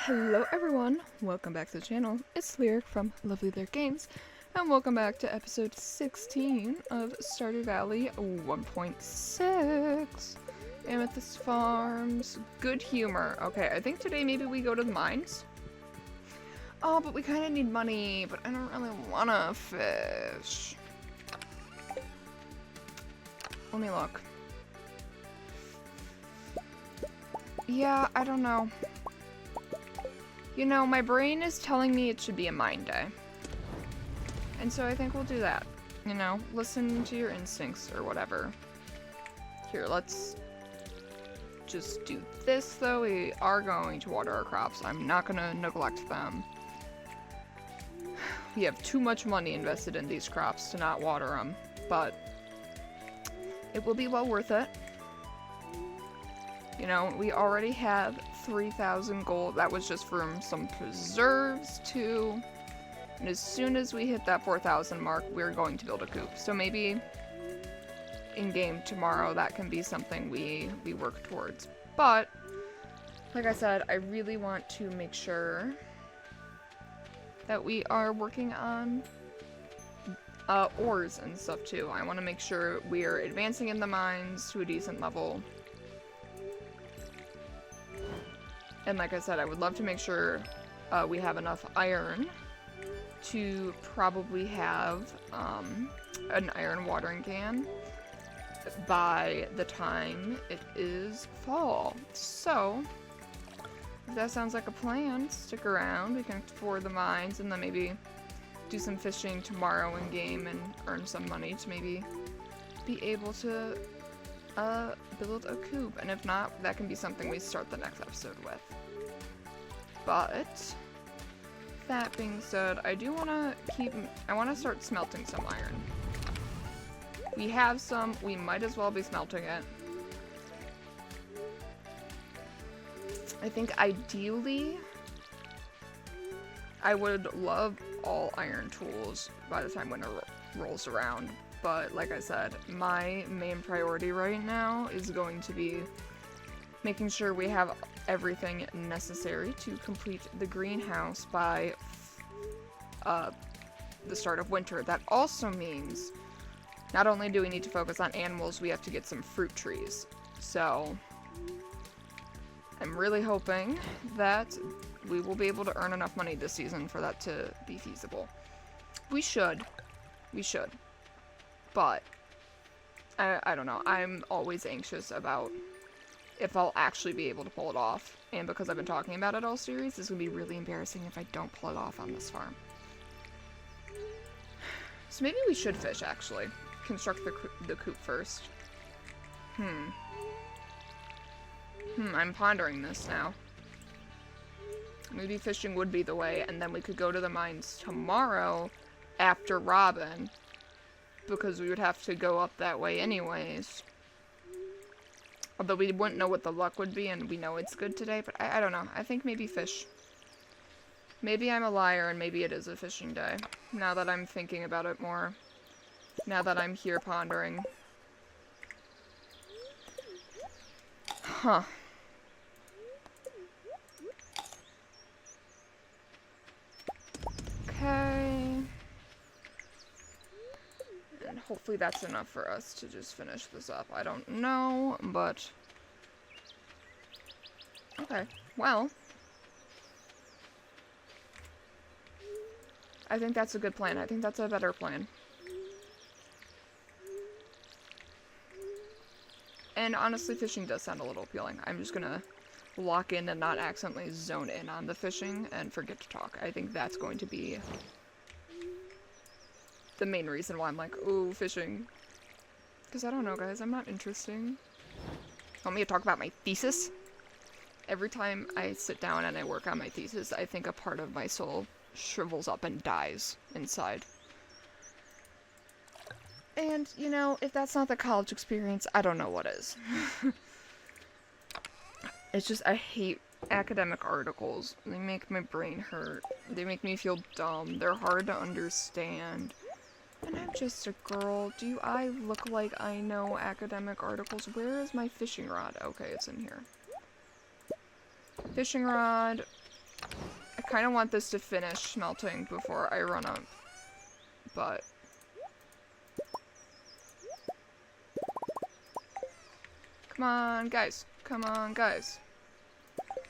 Hello everyone, welcome back to the channel. It's Lyric from Lovely Lyric Games, and welcome back to episode 16 of Stardew Valley 1.6. Amethyst Farms, good humor. Okay, I think today maybe we go to the mines. Oh, but we kind of need money, but I don't really want to fish. Let me look. Yeah, I don't know. You know, my brain is telling me it should be a mine day. And so I think we'll do that. You know, listen to your instincts or whatever. Here, let's just do this though. We are going to water our crops. I'm not gonna neglect them. We have too much money invested in these crops to not water them, but it will be well worth it. You know, we already have 3,000 gold. That was just from some preserves too. And as soon as we hit that 4,000 mark, we're going to build a coop. So maybe in game tomorrow, that can be something we work towards. But like I said, I really want to make sure that we are working on ores and stuff too. I want to make sure we are advancing in the mines to a decent level. And like I said, I would love to make sure we have enough iron to probably have an iron watering can by the time it is fall. So, if that sounds like a plan, stick around. We can explore the mines and then maybe do some fishing tomorrow in game and earn some money to maybe be able to build a coop. And if not, that can be something we start the next episode with. But that being said, I want to start smelting some iron. We have some, we might as well be smelting it. I think ideally, I would love all iron tools by the time winter rolls around. But like I said, my main priority right now is going to be making sure we have everything necessary to complete the greenhouse by the start of winter. That also means not only do we need to focus on animals, we have to get some fruit trees. So I'm really hoping that we will be able to earn enough money this season for that to be feasible. We should. But I don't know. I'm always anxious about if I'll actually be able to pull it off. And because I've been talking about it all series, it's going to be really embarrassing if I don't pull it off on this farm. So maybe we should fish, actually. Construct the coop first. I'm pondering this now. Maybe fishing would be the way, and then we could go to the mines tomorrow after Robin, because we would have to go up that way anyways. Although we wouldn't know what the luck would be, and we know it's good today, but I don't know. I think maybe fish. Maybe I'm a liar, and maybe it is a fishing day. Now that I'm thinking about it more. Now that I'm here pondering. Huh. Okay. And hopefully that's enough for us to just finish this up. I don't know, but okay, well, I think that's a good plan. I think that's a better plan. And honestly, fishing does sound a little appealing. I'm just gonna lock in and not accidentally zone in on the fishing and forget to talk. I think that's going to be the main reason why I'm like, ooh, fishing. Because I don't know, guys, I'm not interesting. Want me to talk about my thesis? Every time I sit down and I work on my thesis, I think a part of my soul shrivels up and dies inside. And, you know, if that's not the college experience, I don't know what is. It's just, I hate academic articles. They make my brain hurt. They make me feel dumb. They're hard to understand. And I'm just a girl. Do I look like I know academic articles? Where is my fishing rod? Okay, it's in here. Fishing rod. kind of want this to finish smelting before I run out. But come on, guys. Come on, guys.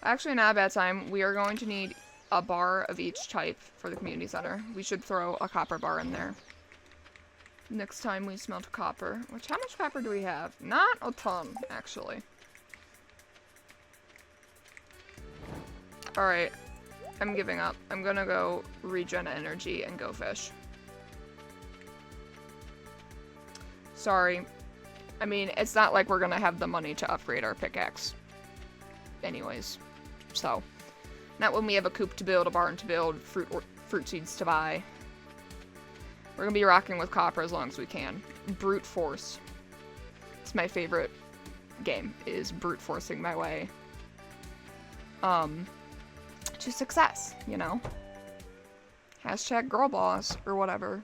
Actually, not a bad time. We are going to need a bar of each type for the community center. We should throw a copper bar in there next time we smelt copper. Which, how much copper do we have? Not a ton, actually. Alright. I'm giving up. I'm gonna go regen energy and go fish. Sorry. I mean, it's not like we're gonna have the money to upgrade our pickaxe. Anyways. So. Not when we have a coop to build, a barn to build, fruit seeds to buy. We're gonna be rocking with copper as long as we can. Brute force. It's my favorite game, is brute forcing my way. To success, you know? Hashtag girl boss, or whatever.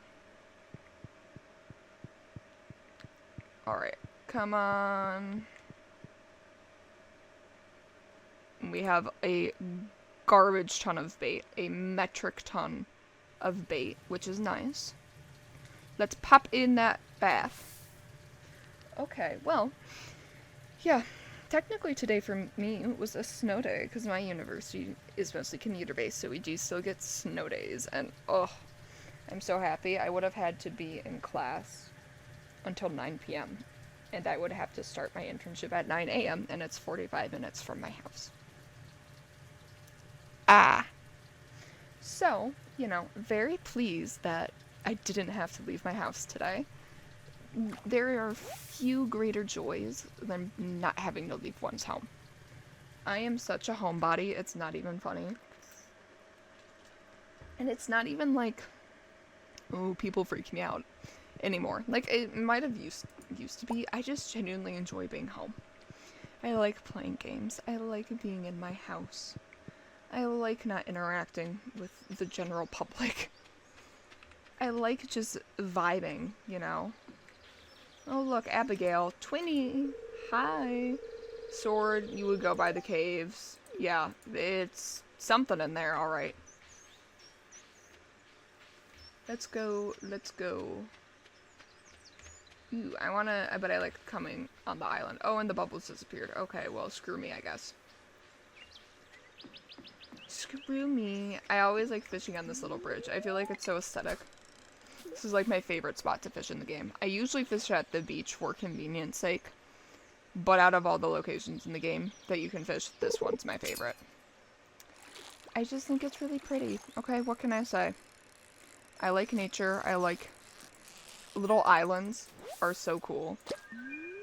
Alright, come on. We have a garbage ton of bait. A metric ton of bait, which is nice. Let's pop in that bath. Okay, well, yeah. Technically today for me was a snow day, because my university is mostly commuter-based, so we do still get snow days, and oh, I'm so happy. I would have had to be in class until 9 p.m., and I would have to start my internship at 9 a.m., and it's 45 minutes from my house. So, you know, very pleased that I didn't have to leave my house today. There are few greater joys than not having to leave one's home. I am such a homebody, it's not even funny. And it's not even like, oh, people freak me out anymore. Like, it might have used to be. I just genuinely enjoy being home. I like playing games. I like being in my house. I like not interacting with the general public. I like just vibing, you know? Oh, look, Abigail. Twinny. Hi. Sword, you would go by the caves. Yeah, it's something in there, alright. Let's go, let's go. Ooh, I bet I like coming on the island. Oh, and the bubbles disappeared. Okay, well, screw me, I guess. Screw me. I always like fishing on this little bridge. I feel like it's so aesthetic. This is like my favorite spot to fish in the game. I usually fish at the beach for convenience sake, but out of all the locations in the game that you can fish, this one's my favorite. I just think it's really pretty. Okay, what can I say? I like nature. I like little islands are so cool.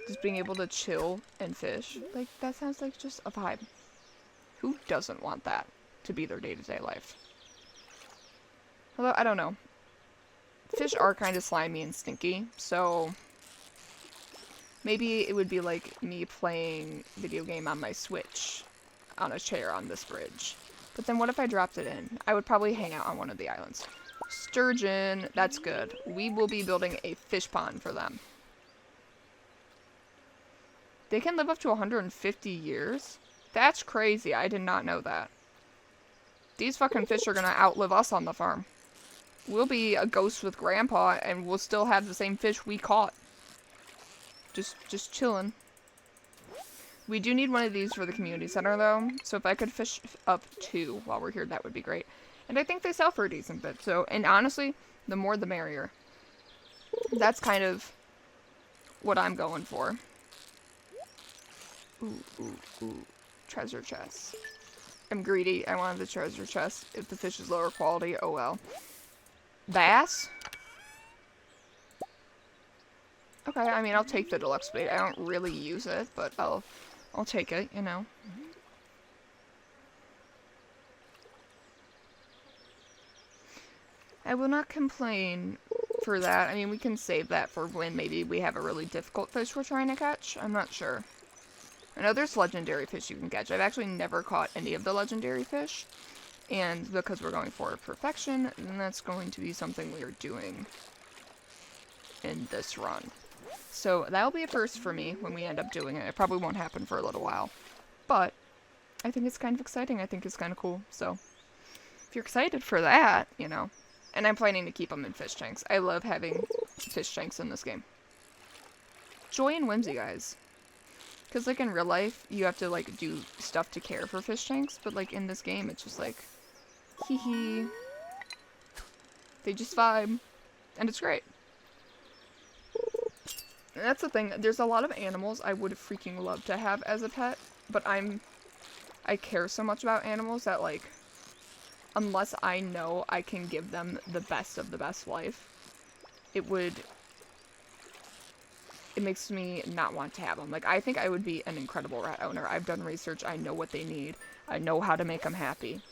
Just being able to chill and fish. Like, that sounds like just a vibe. Who doesn't want that to be their day-to-day life? Although, I don't know. Fish are kind of slimy and stinky, so maybe it would be like me playing video game on my Switch on a chair on this bridge. But then what if I dropped it in? I would probably hang out on one of the islands. Sturgeon, that's good. We will be building a fish pond for them. They can live up to 150 years? That's crazy. I did not know that. These fucking fish are gonna outlive us on the farm. We'll be a ghost with Grandpa, and we'll still have the same fish we caught. Just chilling. We do need one of these for the community center, though. So if I could fish up 2 while we're here, that would be great. And I think they sell for a decent bit. So, and honestly, the more the merrier. That's kind of what I'm going for. Ooh, ooh, ooh. Treasure chest. I'm greedy. I wanted the treasure chest. If the fish is lower quality, oh well. Bass? Okay, I mean, I'll take the deluxe bait. I don't really use it, but I'll take it, you know. I will not complain for that. I mean, we can save that for when maybe we have a really difficult fish we're trying to catch. I'm not sure. I know there's legendary fish you can catch. I've actually never caught any of the legendary fish. And because we're going for perfection, then that's going to be something we are doing in this run. So that'll be a first for me when we end up doing it. It probably won't happen for a little while. But I think it's kind of exciting. I think it's kind of cool. So if you're excited for that, you know. And I'm planning to keep them in fish tanks. I love having fish tanks in this game. Joy and whimsy, guys. Because, like, in real life, you have to, like, do stuff to care for fish tanks. But, like, in this game, it's just like, hee hee. They just vibe. And it's great. And that's the thing. There's a lot of animals I would freaking love to have as a pet. But I care so much about animals that, like, unless I know I can give them the best of the best life, it makes me not want to have them. Like, I think I would be an incredible rat owner. I've done research. I know what they need. I know how to make them happy.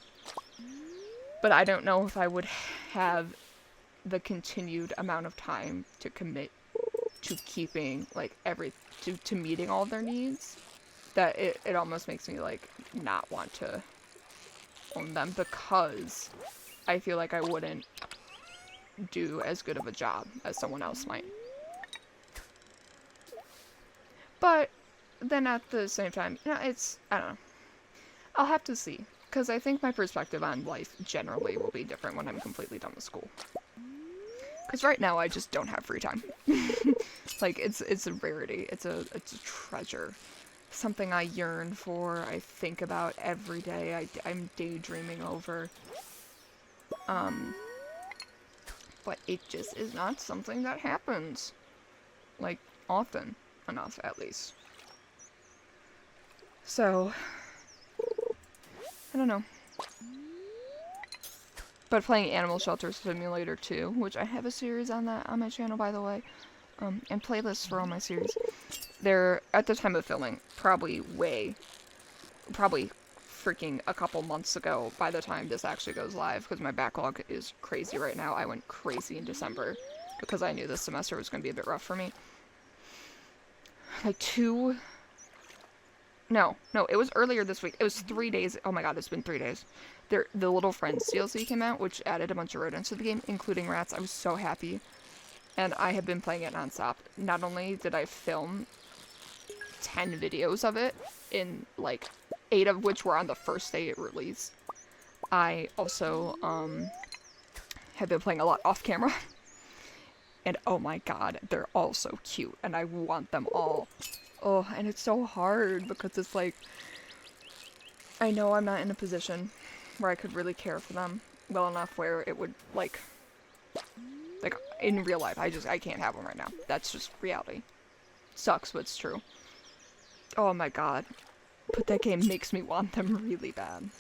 But I don't know if I would have the continued amount of time to commit to keeping, like, to meeting all their needs, that it almost makes me, like, not want to own them, because I feel like I wouldn't do as good of a job as someone else might. But then at the same time, you know, I don't know. I'll have to see, because I think my perspective on life generally will be different when I'm completely done with school. Because right now I just don't have free time. Like, it's a rarity. It's a treasure. Something I yearn for. I think about every day. I'm daydreaming over. But it just is not something that happens, like, often enough, at least. So, I don't know. But playing Animal Shelter Simulator 2, which I have a series on that on my channel, by the way, and playlists for all my series. They're, at the time of filming, probably freaking a couple months ago by the time this actually goes live, because my backlog is crazy right now. I went crazy in December because I knew this semester was going to be a bit rough for me. Like No, it was earlier this week. It was 3 days. Oh my god, it's been 3 days. The Little Friends DLC came out, which added a bunch of rodents to the game, including rats. I was so happy. And I have been playing it nonstop. Not only did I film 10 videos of it, in like 8 of which were on the first day it released, I also have been playing a lot off camera. And oh my god, they're all so cute, and I want them all. Oh, and it's so hard because it's like, I know I'm not in a position where I could really care for them well enough where it would, like in real life, I can't have them right now. That's just reality. Sucks, but it's true. Oh my god. But that game makes me want them really bad.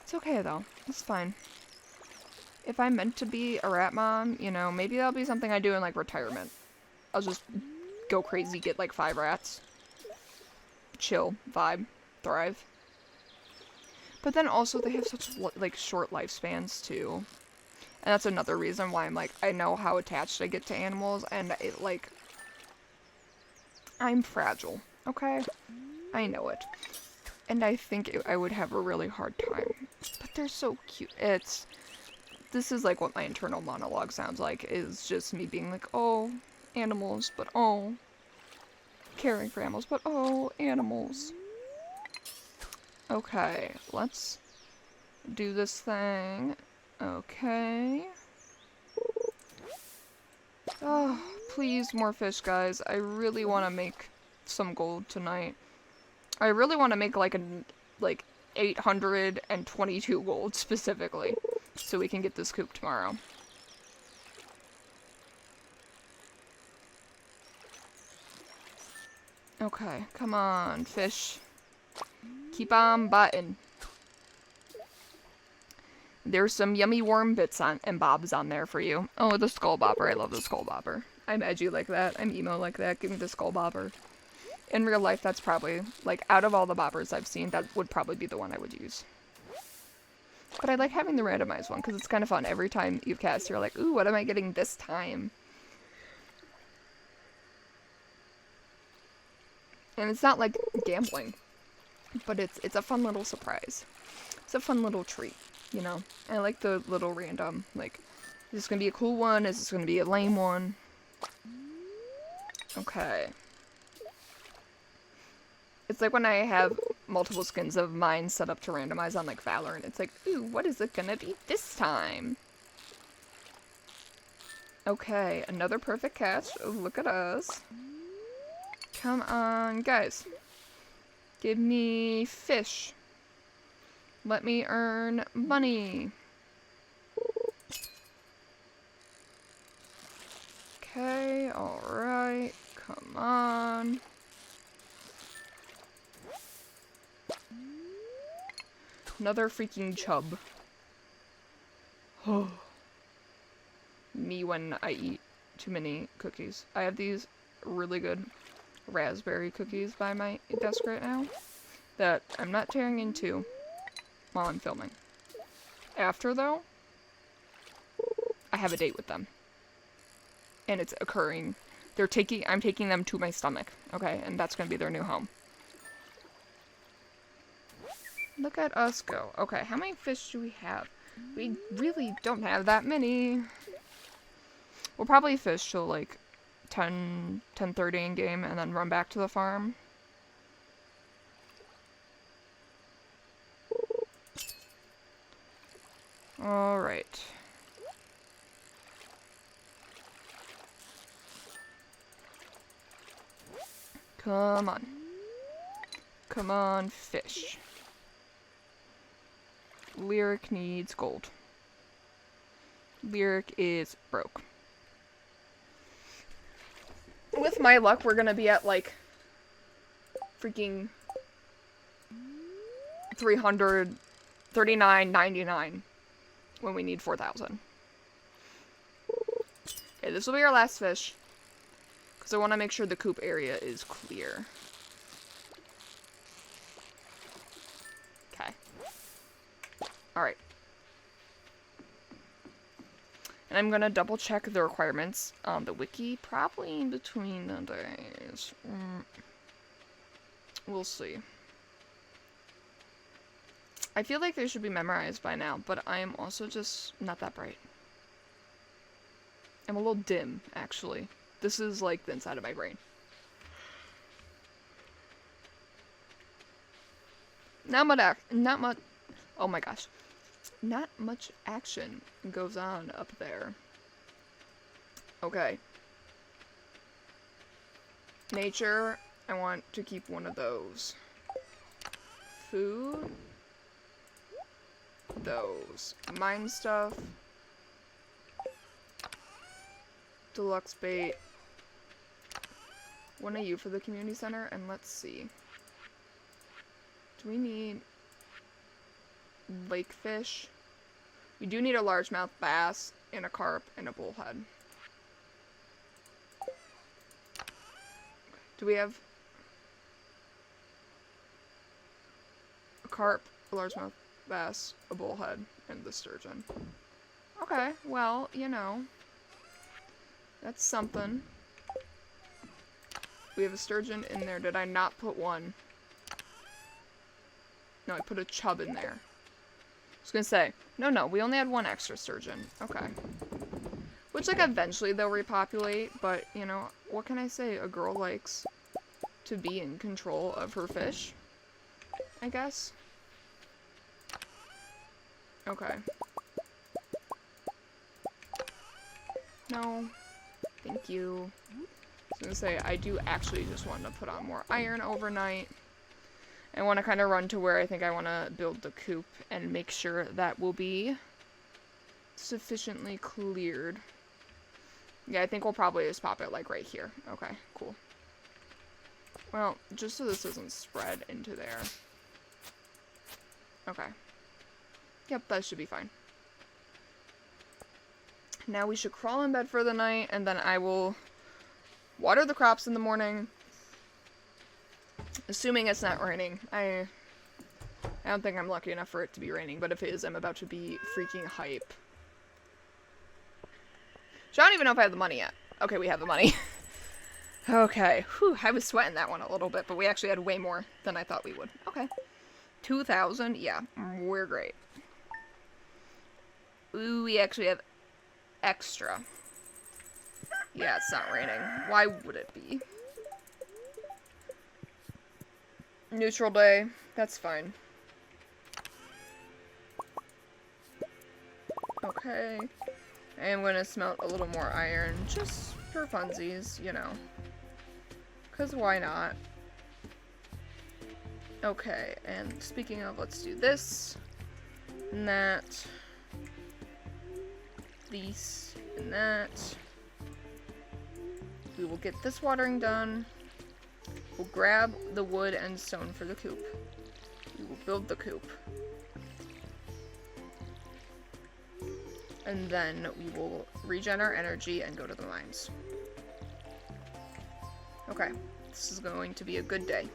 It's okay though. It's fine. If I'm meant to be a rat mom, you know, maybe that'll be something I do in, like, retirement. I'll just go crazy, get, like, 5 rats. Chill, vibe, thrive. But then also they have such, like, short lifespans, too. And that's another reason why I'm, like, I know how attached I get to animals, and it, like, I'm fragile, okay? I know it. And I think I would have a really hard time. But they're so cute. This is, like, what my internal monologue sounds like, is just me being like, oh, animals, but oh, caring for animals, but oh, animals. Okay, let's do this thing. Okay. Oh, please, more fish, guys. I really want to make some gold tonight. I really want to make, like, 822 gold, specifically, so we can get this coop tomorrow. Okay, come on, fish. Keep on biting. There's some yummy worm bits and bobs on there for you. Oh, the skull bobber. I love the skull bobber. I'm edgy like that. I'm emo like that. Give me the skull bobber. In real life, that's probably, like, out of all the bobbers I've seen, that would probably be the one I would use. But I like having the randomized one, because it's kind of fun. Every time you cast, you're like, ooh, what am I getting this time? And it's not like gambling, but it's a fun little surprise. It's a fun little treat, you know? I like the little random, like, is this gonna be a cool one? Is this gonna be a lame one? Okay. It's like when I have multiple skins of mine set up to randomize on like Valorant. It's like, ooh, what is it gonna be this time? Okay, another perfect catch. Oh, look at us. Come on, guys. Give me fish. Let me earn money. Okay, alright. Come on. Another freaking chub. Me when I eat too many cookies. I have these really good raspberry cookies by my desk right now that I'm not tearing into while I'm filming. After, though, I have a date with them. And it's occurring. I'm taking them to my stomach, okay? And that's gonna be their new home. Look at us go. Okay, how many fish do we have? We really don't have that many. We'll probably fish till like 10:30 in game and then run back to the farm. Alright. Come on. Come on, fish. Lyric needs gold. Lyric is broke. With my luck, we're gonna be at like freaking 339.99 when we need 4,000. Okay, this will be our last fish because I want to make sure the coop area is clear. Okay. Alright. And I'm gonna double check the requirements on the wiki, probably in between the days. We'll see. I feel like they should be memorized by now, but I am also just not that bright. I'm a little dim, actually. This is like the inside of my brain. Not much, oh my gosh. Not much action goes on up there. Okay. Nature, I want to keep one of those. Food. Those. Mine stuff. Deluxe bait. One of you for the community center, and let's see. Do we need lake fish? We do need a largemouth bass and a carp and a bullhead. Do we have a carp, a largemouth bass, a bullhead, and the sturgeon? Okay, well, you know, that's something. We have a sturgeon in there. Did I not put one? No, I put a chub in there. I was gonna say, no, we only had one extra sturgeon. Okay. Which, like, eventually they'll repopulate, but, you know, what can I say? A girl likes to be in control of her fish, I guess. Okay. No. Thank you. I was gonna say, I do actually just want to put on more iron overnight. I want to kind of run to where I think I want to build the coop and make sure that will be sufficiently cleared. Yeah, I think we'll probably just pop it like right here. Okay, cool. Well, just so this doesn't spread into there. Okay. Yep, that should be fine. Now we should crawl in bed for the night, and then I will water the crops in the morning. Assuming it's not raining. I don't think I'm lucky enough for it to be raining, but if it is, I'm about to be freaking hype. So I don't even know if I have the money yet. Okay, we have the money. Okay. Whew, I was sweating that one a little bit, but we actually had way more than I thought we would. Okay. 2,000? Yeah, we're great. Ooh, we actually have extra. Yeah, it's not raining. Why would it be? Neutral day. That's fine. Okay. I am gonna smelt a little more iron, just for funsies, you know. 'Cause why not? Okay, and speaking of, let's do this. And that. These. And that. We will get this watering done. We'll grab the wood and stone for the coop. We will build the coop. And then we will regen our energy and go to the mines. Okay, this is going to be a good day.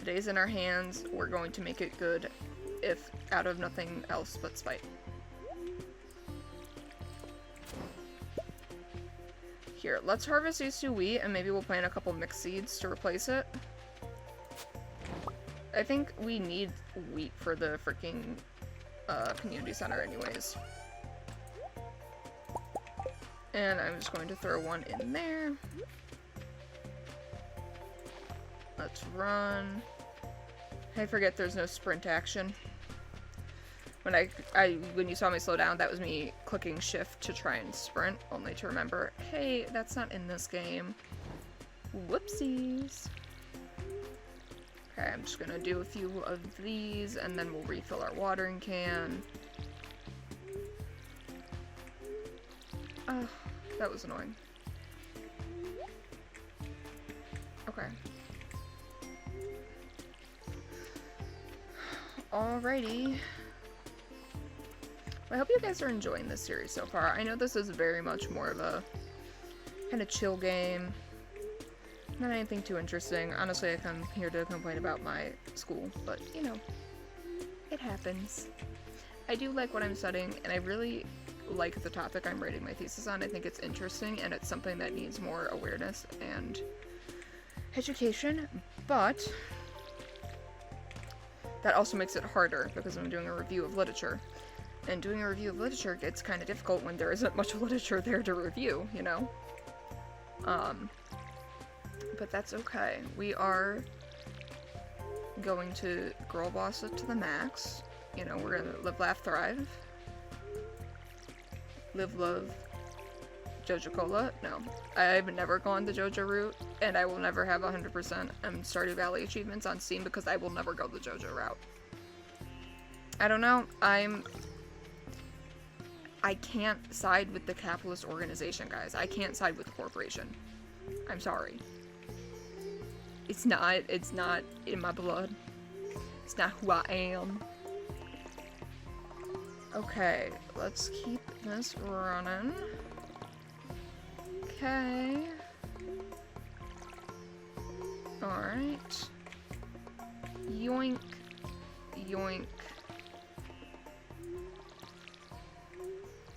The day's in our hands. We're going to make it good, if out of nothing else but spite. Here, let's harvest these 2 wheat, and maybe we'll plant a couple mixed seeds to replace it. I think we need wheat for the freaking community center anyways. And I'm just going to throw one in there. Let's run. I forget there's no sprint action. When you saw me slow down, that was me clicking shift to try and sprint, only to remember, hey, that's not in this game. Whoopsies. Okay, I'm just gonna do a few of these, and then we'll refill our watering can. Oh, that was annoying. Okay. Alrighty. I hope you guys are enjoying this series so far. I know this is very much more of a kind of chill game. Not anything too interesting. Honestly, I come here to complain about my school, but, you know, it happens. I do like what I'm studying, and I really like the topic I'm writing my thesis on. I think it's interesting, and it's something that needs more awareness and education, but that also makes it harder because I'm doing a review of literature. And doing a review of literature gets kind of difficult when there isn't much literature there to review, you know? But that's okay. We are going to girl boss it to the max. You know, we're gonna live, laugh, thrive. Live, love, Jojo Cola. No. I've never gone the Jojo route, and I will never have 100% Stardew Valley achievements on Steam because I will never go the Jojo route. I don't know. I can't side with the capitalist organization, guys. I can't side with the corporation. I'm sorry. It's not in my blood. It's not who I am. Okay, let's keep this running. Okay. Alright. Yoink. Yoink.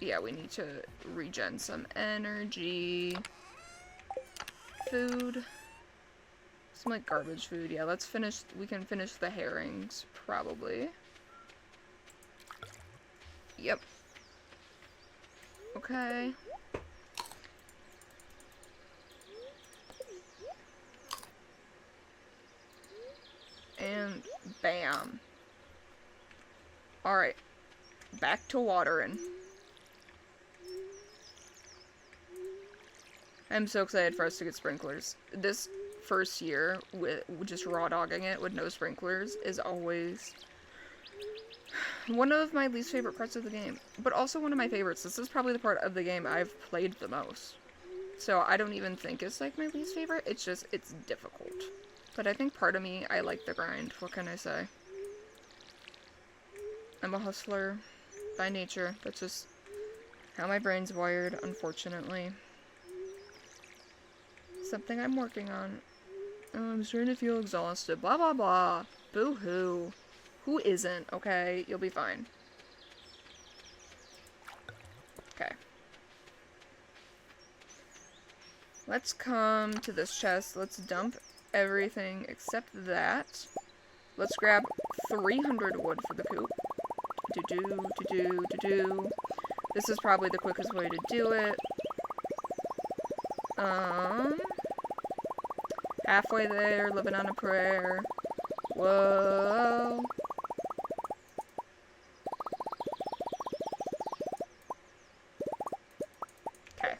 Yeah, we need to regen some energy. Food. Some like garbage food. Yeah, let's finish. We can finish the herrings, probably. Yep. Okay. And bam. Alright. Back to watering. I'm so excited for us to get sprinklers. This first year, with just raw dogging it with no sprinklers, is always one of my least favorite parts of the game. But also one of my favorites. This is probably the part of the game I've played the most. So I don't even think it's like my least favorite. It's just, it's difficult. But I think part of me, I like the grind. What can I say? I'm a hustler by nature. That's just how my brain's wired, unfortunately. Something I'm working on. I'm starting to feel exhausted. Blah, blah, blah. Boo-hoo. Who isn't, okay? You'll be fine. Okay. Let's come to this chest. Let's dump everything except that. Let's grab 300 wood for the coop. Do-do. This is probably the quickest way to do it. Halfway there, living on a prayer. Whoa. Okay.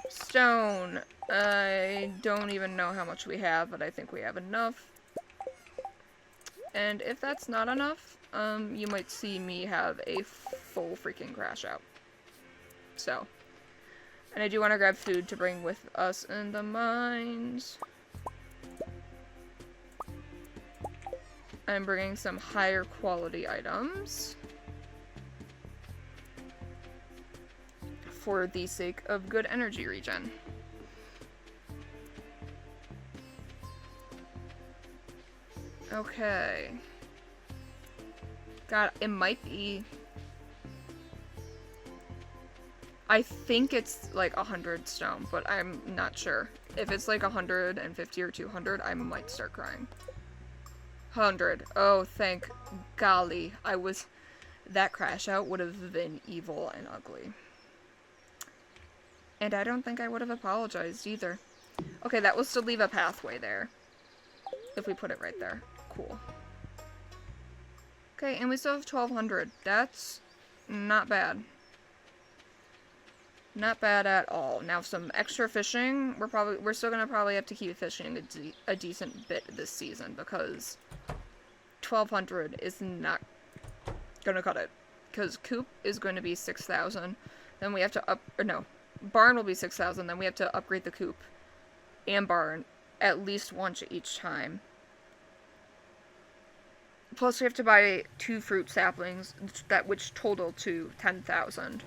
Stone. I don't even know how much we have, but I think we have enough. And if that's not enough, you might see me have a full freaking crash out. So. And I do want to grab food to bring with us in the mines. I'm bringing some higher quality items. For the sake of good energy regen. Okay. God, it might be... I think it's like 100 stone, but I'm not sure. If it's like 150 or 200, I might start crying. 100. Oh, thank golly. That crash out would have been evil and ugly. And I don't think I would have apologized either. Okay, that will still leave a pathway there. If we put it right there. Cool. Okay, and we still have 1,200. That's not bad. Not bad at all. Now some extra fishing. We're still gonna probably have to keep fishing a decent bit this season because 1,200 is not gonna cut it. Because coop is going to be 6,000. Then we have to barn will be 6,000. Then we have to upgrade the coop and barn at least once each time. Plus we have to buy 2 fruit saplings which total to 10,000.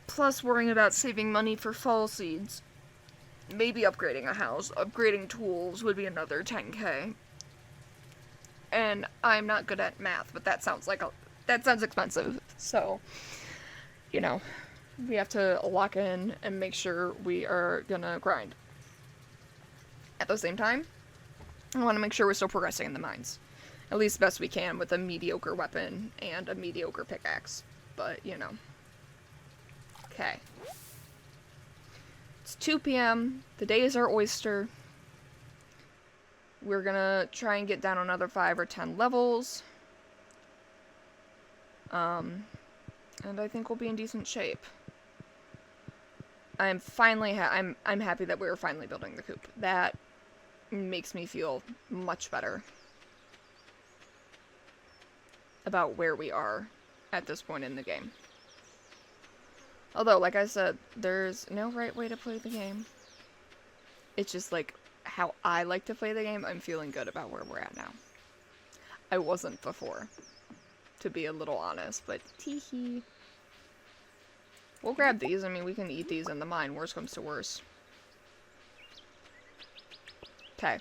Plus worrying about saving money for fall seeds. Maybe upgrading a house. Upgrading tools would be another 10k. And I'm not good at math, but that sounds expensive. So, you know, we have to lock in and make sure we are gonna grind. At the same time, I want to make sure we're still progressing in the mines. At least the best we can with a mediocre weapon and a mediocre pickaxe. But, you know. Okay. It's 2 p.m. The day is our oyster. We're gonna try and get down another 5 or 10 levels. And I think we'll be in decent shape. I'm happy that we're finally building the coop. That makes me feel much better about where we are at this point in the game. Although, like I said, there's no right way to play the game. It's just like how I like to play the game. I'm feeling good about where we're at now. I wasn't before, to be a little honest, but teehee. We'll grab these. I mean, we can eat these in the mine. Worst comes to worst. Okay.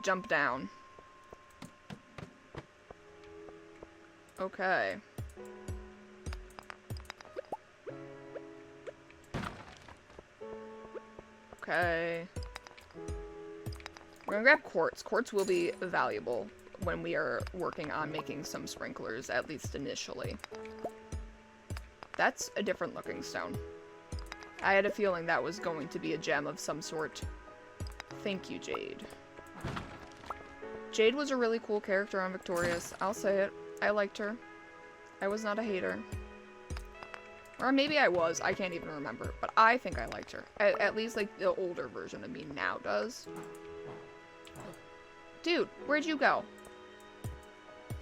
Jump down. Okay. Okay. We're gonna grab quartz. Quartz will be valuable when we are working on making some sprinklers, at least initially. That's a different looking stone. I had a feeling that was going to be a gem of some sort. Thank you, Jade. Jade was a really cool character on Victorious. I'll say it. I liked her. I was not a hater. Or maybe I was. I can't even remember. But I think I liked her. At least, like, the older version of me now does. Dude, where'd you go?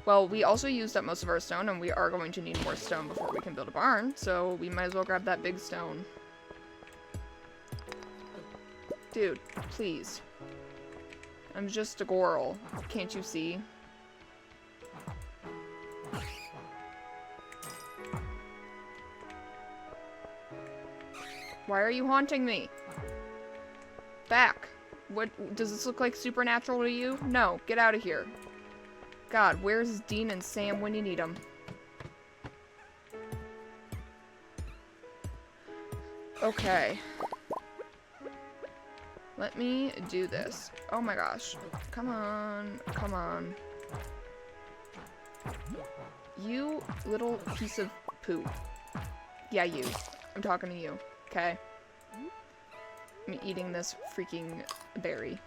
Well, we also used up most of our stone, and we are going to need more stone before we can build a barn. So we might as well grab that big stone. Dude, please. I'm just a squirrel. Can't you see? Why are you haunting me? Back. What, does this look like supernatural to you? No, get out of here. God, where's Dean and Sam when you need them? Okay. Let me do this. Oh my gosh. Come on. Come on. You little piece of poo. Yeah, you. I'm talking to you. Okay. I'm eating this freaking berry.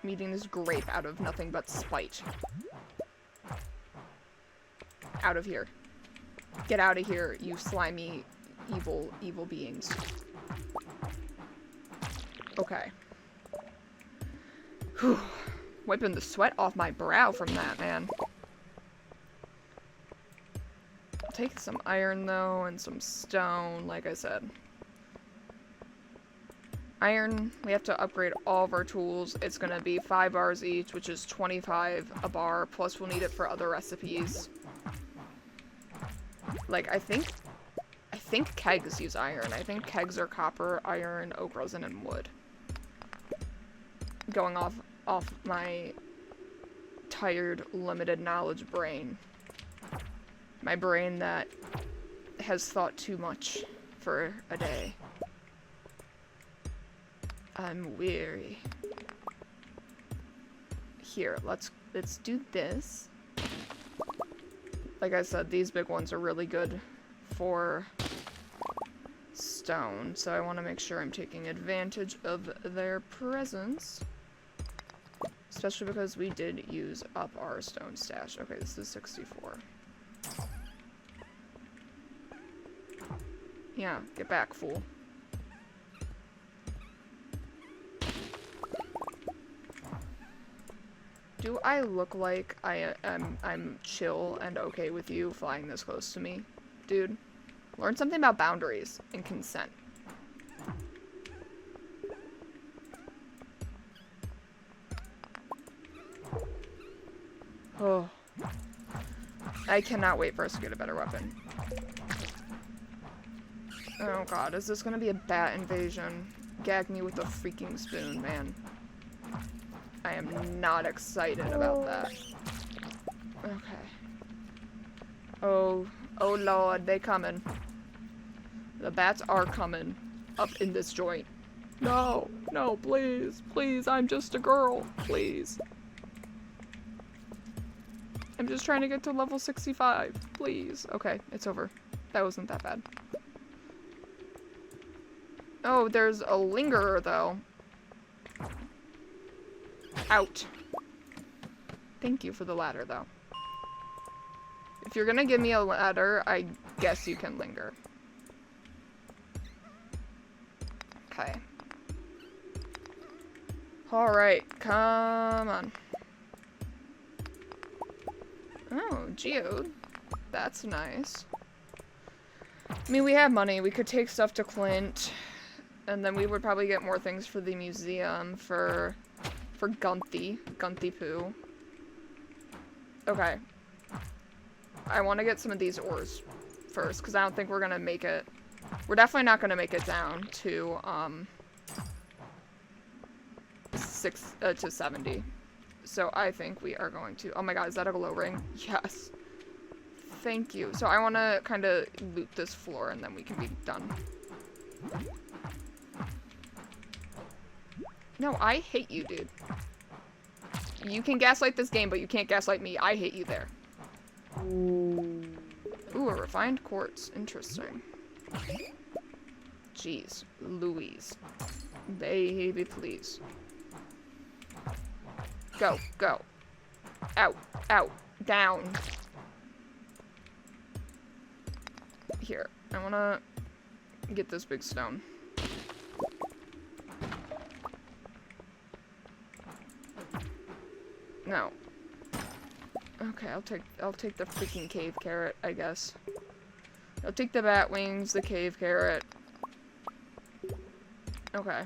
I'm eating this grape out of nothing but spite. Out of here. Get out of here, you slimy, evil beings. Okay. Whew. Wiping the sweat off my brow from that, man. I'll take some iron, though, and some stone, like I said. Iron, we have to upgrade all of our tools. It's gonna be 5 bars each, which is 25 a bar, plus we'll need it for other recipes. Like, I think kegs use iron. I think kegs are copper, iron, oak resin, and wood. Going off my tired, limited knowledge brain. My brain that has thought too much for a day. I'm weary. Here, let's do this. Like I said, these big ones are really good for stone, so I want to make sure I'm taking advantage of their presence. Especially because we did use up our stone stash. Okay, this is 64. Yeah, get back, fool. Do I look like I'm chill and okay with you flying this close to me? Dude, learn something about boundaries and consent. Oh. I cannot wait for us to get a better weapon. Oh god, is this gonna be a bat invasion? Gag me with a freaking spoon, man. I am not excited about that. Okay. Oh lord, they coming. The bats are coming up in this joint. No, please, I'm just a girl, please. I'm just trying to get to level 65, please. Okay, it's over. That wasn't that bad. Oh, there's a lingerer, though. Out. Thank you for the ladder, though. If you're gonna give me a ladder, I guess you can linger. Okay. Alright, come on. Oh, geode. That's nice. I mean, we have money. We could take stuff to Clint. And then we would probably get more things for the museum for Gunty Poo. Okay. I want to get some of these ores first, because I don't think we're going to make it. We're definitely not going to make it down to, to 70. So I think we are going to. Oh my god, is that a glow ring? Yes. Thank you. So I want to kind of loot this floor and then we can be done. No, I hate you, dude. You can gaslight this game, but you can't gaslight me. I hate you there. Ooh, a refined quartz. Interesting. Jeez. Louise. Baby, please. Go, go. Out, out, down. Here, I wanna get this big stone. No. Okay, I'll take the freaking cave carrot, I guess. I'll take the bat wings, the cave carrot. Okay.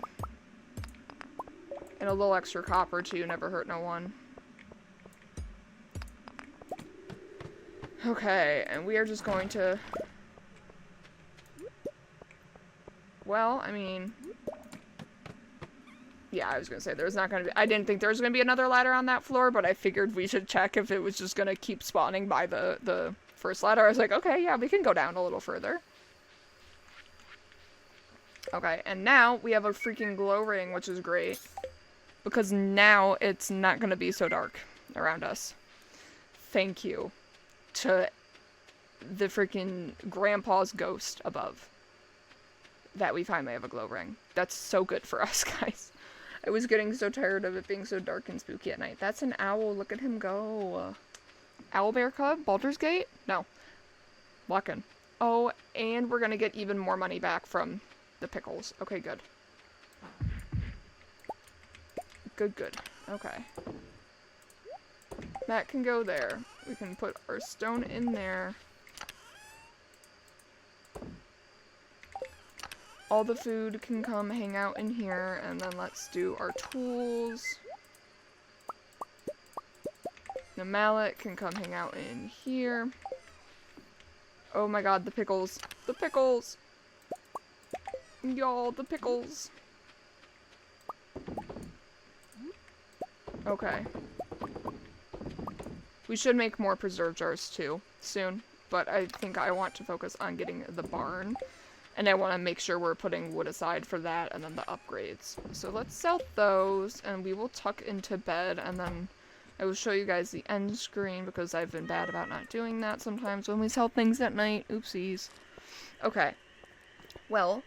And a little extra copper too, never hurt no one. Okay, and we are just going to... Well, I mean... Yeah, I was gonna say, there's not gonna be... I didn't think there was gonna be another ladder on that floor, but I figured we should check if it was just gonna keep spawning by the first ladder. I was like, okay, yeah, we can go down a little further. Okay, and now we have a freaking glow ring, which is great. Because now it's not gonna be so dark around us. Thank you to the freaking grandpa's ghost above. That we finally have a glow ring. That's so good for us, guys. I was getting so tired of it being so dark and spooky at night. That's an owl. Look at him go. Owlbear cub? Baldur's Gate? No. Walkin'. Oh, and we're gonna get even more money back from the pickles. Okay, good. Good. Okay. That can go there. We can put our stone in there. All the food can come hang out in here, and then let's do our tools. The mallet can come hang out in here. Oh my god, the pickles. The pickles! Y'all, the pickles. Okay. We should make more preserve jars too, soon. But I think I want to focus on getting the barn. And I want to make sure we're putting wood aside for that and then the upgrades. So let's sell those and we will tuck into bed and then I will show you guys the end screen because I've been bad about not doing that sometimes when we sell things at night. Oopsies. Okay. Well,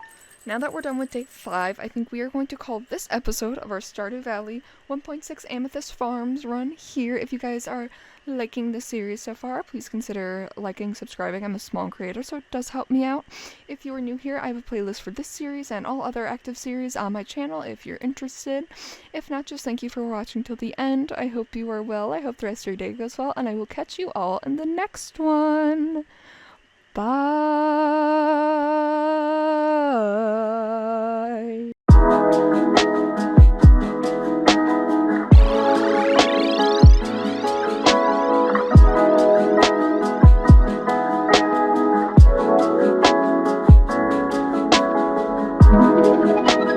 now that we're done with day 5, I think we are going to call this episode of our Stardew Valley 1.6 Amethyst Farms run here. If you guys are liking the series so far, please consider liking, subscribing. I'm a small creator, so it does help me out. If you are new here, I have a playlist for this series and all other active series on my channel if you're interested. If not, just thank you for watching till the end. I hope you are well. I hope the rest of your day goes well, and I will catch you all in the next one. Bye!